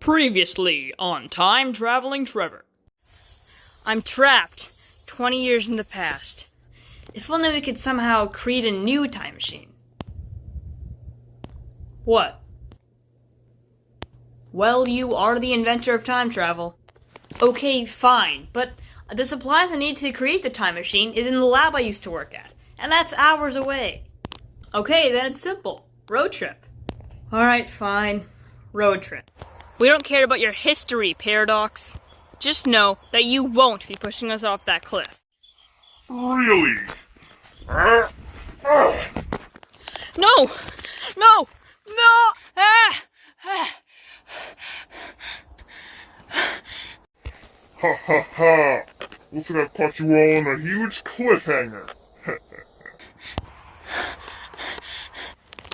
Previously on Time Traveling Trevor. I'm trapped 20 years in the past. If only we could somehow create a new time machine. What? Well, you are the inventor of time travel. Okay, fine, but the supplies I need to create the time machine is in the lab I used to work at, and that's hours away. Okay, then it's simple. Road trip. Alright, fine. Road trip. We don't care about your history, Paradox. Just know that you won't be pushing us off that cliff. Really? No! No! No! Ah! Ha ha ha! Looks like I've caught you all on a huge cliffhanger.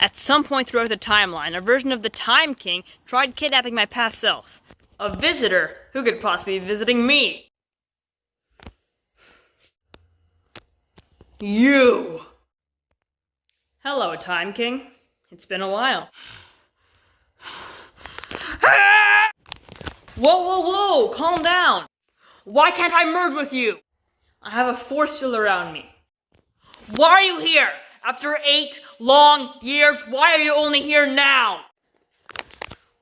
At some point throughout the timeline, a version of the Time King tried kidnapping my past self. A visitor? Who could possibly be visiting me? You! Hello, Time King. It's been a while. Whoa, whoa, whoa! Calm down! Why can't I merge with you? I have a force field around me. Why are you here? After 8 long years, why are you only here now?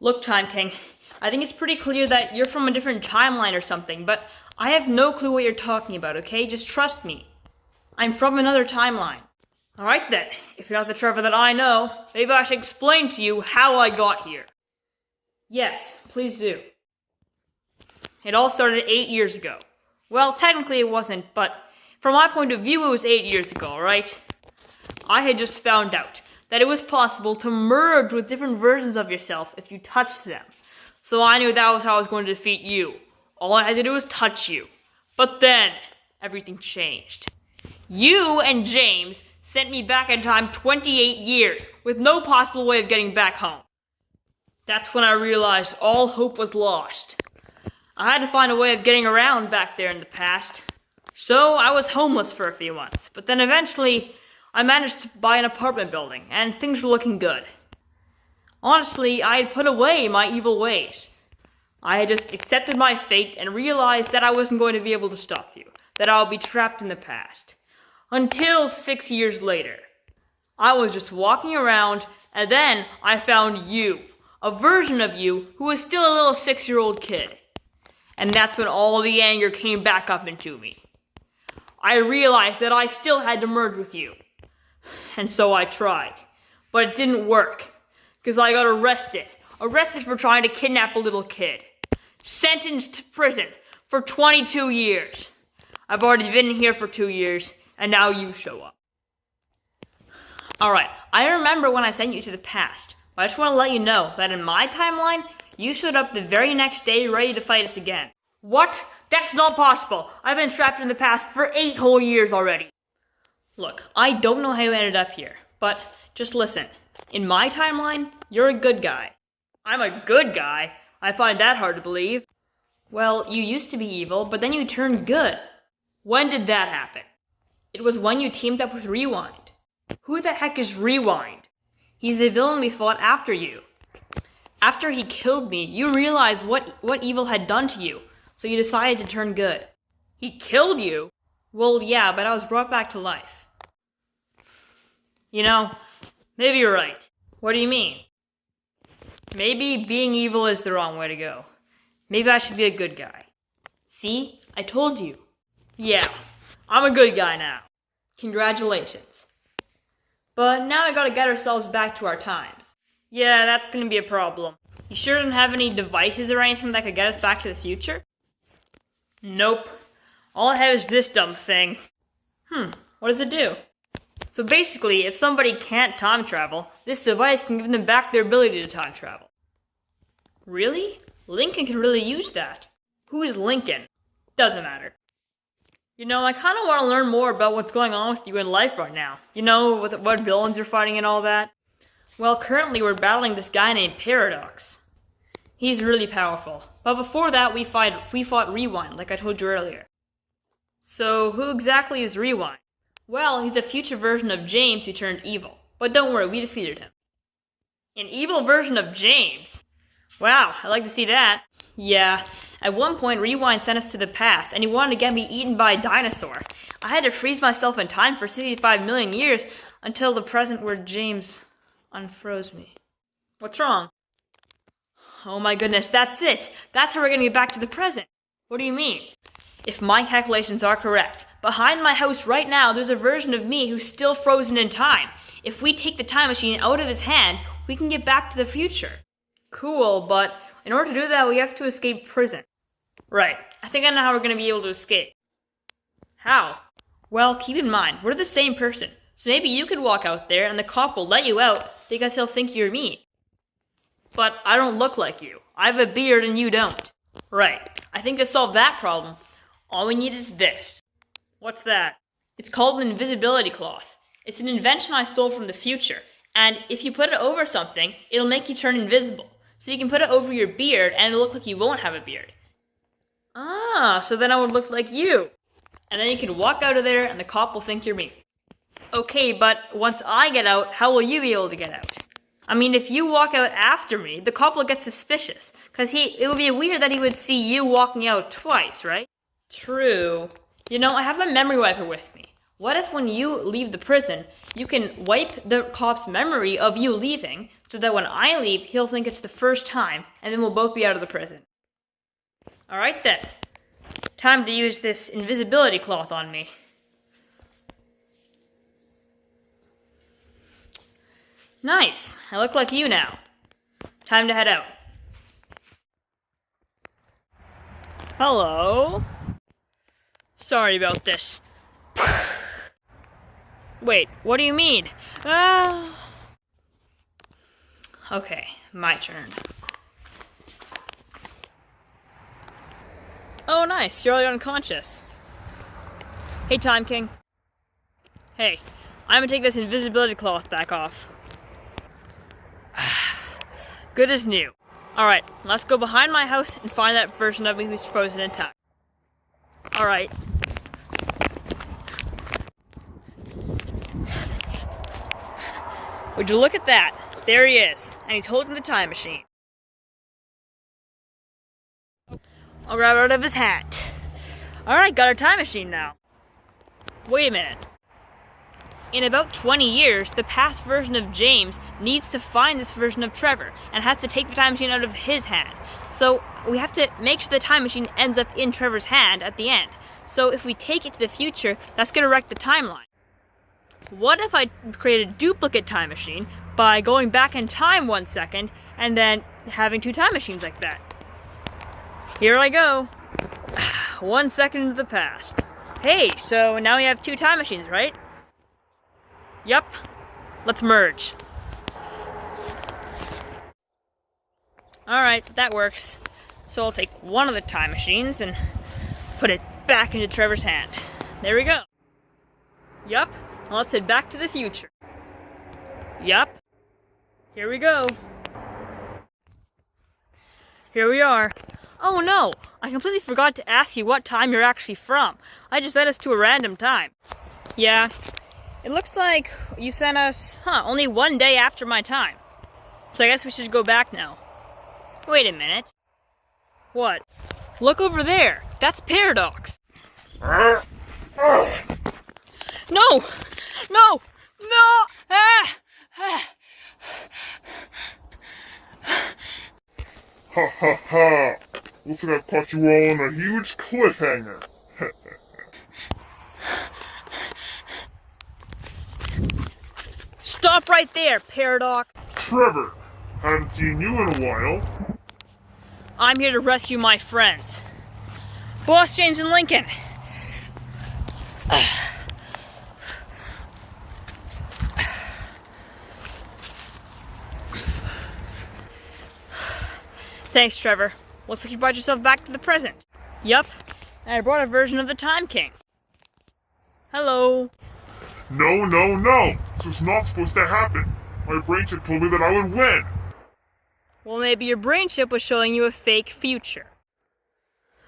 Look, Time King, I think it's pretty clear that you're from a different timeline or something, but I have no clue what you're talking about, okay? Just trust me. I'm from another timeline. Alright then, if you're not the Trevor that I know, maybe I should explain to you how I got here. Yes, please do. It all started 8 years ago. Well, technically it wasn't, but from my point of view it was 8 years ago, alright? I had just found out that it was possible to merge with different versions of yourself if you touched them. So I knew that was how I was going to defeat you. All I had to do was touch you. But then, everything changed. You and James sent me back in time 28 years, with no possible way of getting back home. That's when I realized all hope was lost. I had to find a way of getting around back there in the past. So I was homeless for a few months, but then eventually I managed to buy an apartment building, and things were looking good. Honestly, I had put away my evil ways. I had just accepted my fate and realized that I wasn't going to be able to stop you, that I would be trapped in the past. Until 6 years later. I was just walking around, and then I found you, a version of you who was still a little 6-year-old kid. And that's when all the anger came back up into me. I realized that I still had to merge with you. And so I tried. But it didn't work. Because I got arrested. Arrested for trying to kidnap a little kid. Sentenced to prison for 22 years. I've already been here for 2 years, and now you show up. Alright, I remember when I sent you to the past. But I just want to let you know that in my timeline, you showed up the very next day ready to fight us again. What? That's not possible. I've been trapped in the past for 8 whole years already. Look, I don't know how you ended up here, but just listen. In my timeline, you're a good guy. I'm a good guy? I find that hard to believe. Well, you used to be evil, but then you turned good. When did that happen? It was when you teamed up with Rewind. Who the heck is Rewind? He's the villain we fought after you. After he killed me, you realized what evil had done to you, so you decided to turn good. He killed you? Well, yeah, but I was brought back to life. You know, maybe you're right. What do you mean? Maybe being evil is the wrong way to go. Maybe I should be a good guy. See? I told you. Yeah, I'm a good guy now. Congratulations. But now I gotta get ourselves back to our times. Yeah, that's gonna be a problem. You sure don't have any devices or anything that could get us back to the future? Nope. All I have is this dumb thing. What does it do? So basically, if somebody can't time travel, this device can give them back their ability to time travel. Really? Lincoln can really use that. Who is Lincoln? Doesn't matter. You know, I kind of want to learn more about what's going on with you in life right now. You know, what villains you're fighting and all that. Well, currently we're battling this guy named Paradox. He's really powerful. But before that, we fought Rewind, like I told you earlier. So, who exactly is Rewind? Well, he's a future version of James who turned evil. But don't worry, we defeated him. An evil version of James? Wow, I'd like to see that. Yeah, at one point Rewind sent us to the past, and he wanted to get me eaten by a dinosaur. I had to freeze myself in time for 65 million years until the present where James unfroze me. What's wrong? Oh my goodness, that's it! That's how we're gonna get back to the present! What do you mean? If my calculations are correct, behind my house right now there's a version of me who's still frozen in time. If we take the time machine out of his hand, we can get back to the future. Cool, but in order to do that, we have to escape prison. Right, I think I know how we're gonna be able to escape. How? Well, keep in mind, we're the same person, so maybe you could walk out there and the cop will let you out because he'll think you're me. But I don't look like you. I have a beard and you don't. Right. I think to solve that problem, all we need is this. What's that? It's called an invisibility cloth. It's an invention I stole from the future, and if you put it over something, it'll make you turn invisible. So you can put it over your beard and it'll look like you won't have a beard. Ah, so then I would look like you. And then you can walk out of there and the cop will think you're me. Okay, but once I get out, how will you be able to get out? I mean, if you walk out after me, the cop will get suspicious. Because it would be weird that he would see you walking out twice, right? True. You know, I have a memory wiper with me. What if when you leave the prison, you can wipe the cop's memory of you leaving, so that when I leave, he'll think it's the first time, and then we'll both be out of the prison. Alright then. Time to use this invisibility cloth on me. Nice. I look like you now. Time to head out. Hello? Sorry about this. Wait, what do you mean? Okay, my turn. Oh, nice. You're already unconscious. Hey, Time King. Hey, I'm gonna take this invisibility cloth back off. Good as new. Alright, let's go behind my house and find that version of me who's frozen in time. Alright. Would you look at that? There he is, and he's holding the time machine. I'll grab it out of his hat. Alright, got our time machine now. Wait a minute. In about 20 years, the past version of James needs to find this version of Trevor and has to take the time machine out of his hand. So we have to make sure the time machine ends up in Trevor's hand at the end. So if we take it to the future, that's going to wreck the timeline. What if I create a duplicate time machine by going back in time 1 second and then having 2 time machines like that? Here I go. 1 second into the past. Hey, so now we have 2 time machines, right? Yep. Let's merge. Alright, that works. So I'll take one of the time machines and put it back into Trevor's hand. There we go. Yup. Let's head back to the future. Yup. Here we go. Here we are. Oh no! I completely forgot to ask you what time you're actually from. I just sent us to a random time. Yeah. It looks like you sent us, only 1 day after my time. So I guess we should go back now. Wait a minute. What? Look over there. That's Paradox. No! No! No! Ah! Ha ha ha! Looks like I caught you all on a huge cliffhanger. Stop right there, Paradox. Trevor, haven't seen you in a while. I'm here to rescue my friends. Boss James and Lincoln. Thanks, Trevor. Looks like you brought yourself back to the present. Yup, and I brought a version of the Time King. Hello. No, no, no! This was not supposed to happen. My brain chip told me that I would win. Well, maybe your brain chip was showing you a fake future.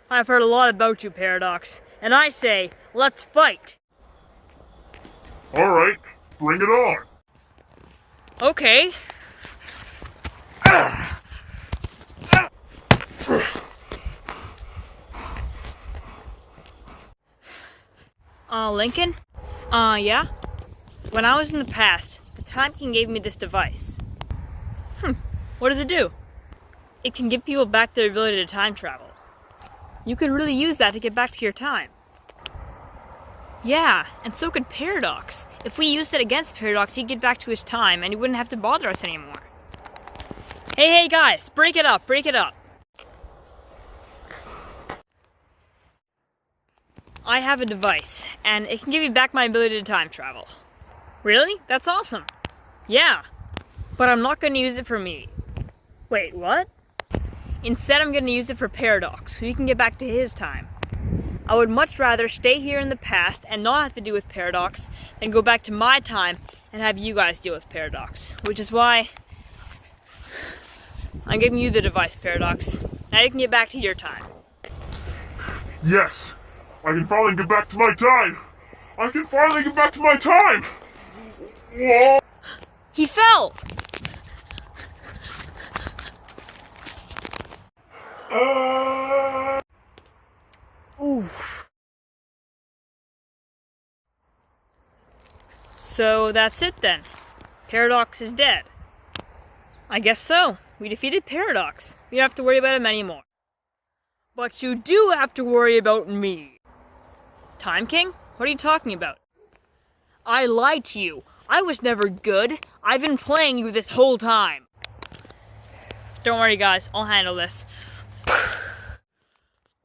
I've heard a lot about you, Paradox, and I say, let's fight. Alright, bring it on. Okay. Lincoln? Yeah? When I was in the past, the Time King gave me this device. What does it do? It can give people back their ability to time travel. You can really use that to get back to your time. Yeah, and so could Paradox. If we used it against Paradox, he'd get back to his time, and he wouldn't have to bother us anymore. Hey guys, break it up, break it up. I have a device, and it can give me back my ability to time travel. Really? That's awesome. Yeah, but I'm not going to use it for me. Wait, what? Instead, I'm going to use it for Paradox, so he can get back to his time. I would much rather stay here in the past and not have to deal with Paradox than go back to my time and have you guys deal with Paradox. Which is why I'm giving you the device, Paradox. Now you can get back to your time. Yes! I can finally get back to my time! I can finally get back to my time! Whoa! He fell! Oof. So that's it then. Paradox is dead. I guess so. We defeated Paradox. We don't have to worry about him anymore. But you do have to worry about me. Time King? What are you talking about? I lied to you. I was never good. I've been playing you this whole time. Don't worry guys, I'll handle this.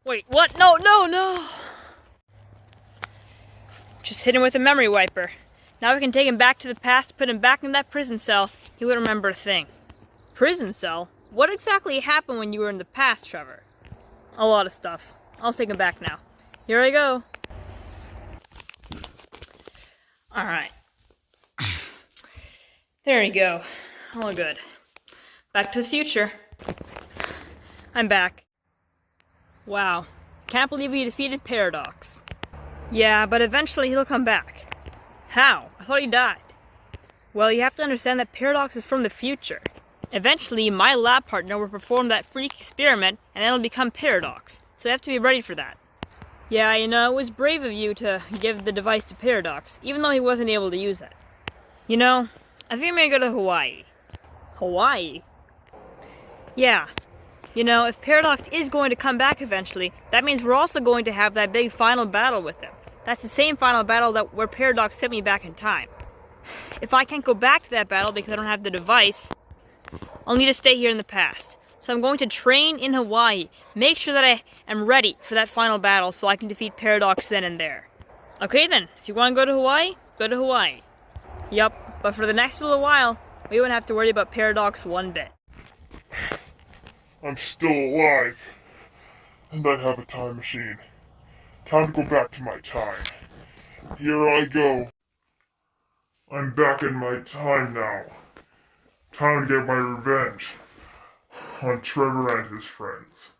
Wait, what? No, no, no! Just hit him with a memory wiper. Now we can take him back to the past, put him back in that prison cell. He wouldn't remember a thing. Prison cell? What exactly happened when you were in the past, Trevor? A lot of stuff. I'll take him back now. Here I go. Alright. There you go. All good. Back to the future. I'm back. Wow. Can't believe we defeated Paradox. Yeah, but eventually he'll come back. How? I thought he died. Well, you have to understand that Paradox is from the future. Eventually, my lab partner will perform that freak experiment, and then it'll become Paradox. So you have to be ready for that. Yeah, you know, it was brave of you to give the device to Paradox, even though he wasn't able to use it. You know, I think I'm gonna go to Hawaii. Hawaii? Yeah. You know, if Paradox is going to come back eventually, that means we're also going to have that big final battle with him. That's the same final battle where Paradox sent me back in time. If I can't go back to that battle because I don't have the device, I'll need to stay here in the past. So I'm going to train in Hawaii, make sure that I am ready for that final battle so I can defeat Paradox then and there. Okay then, if you want to go to Hawaii, go to Hawaii. Yup, but for the next little while, we won't have to worry about Paradox one bit. I'm still alive. And I have a time machine. Time to go back to my time. Here I go. I'm back in my time now. Time to get my revenge on Trevor and his friends.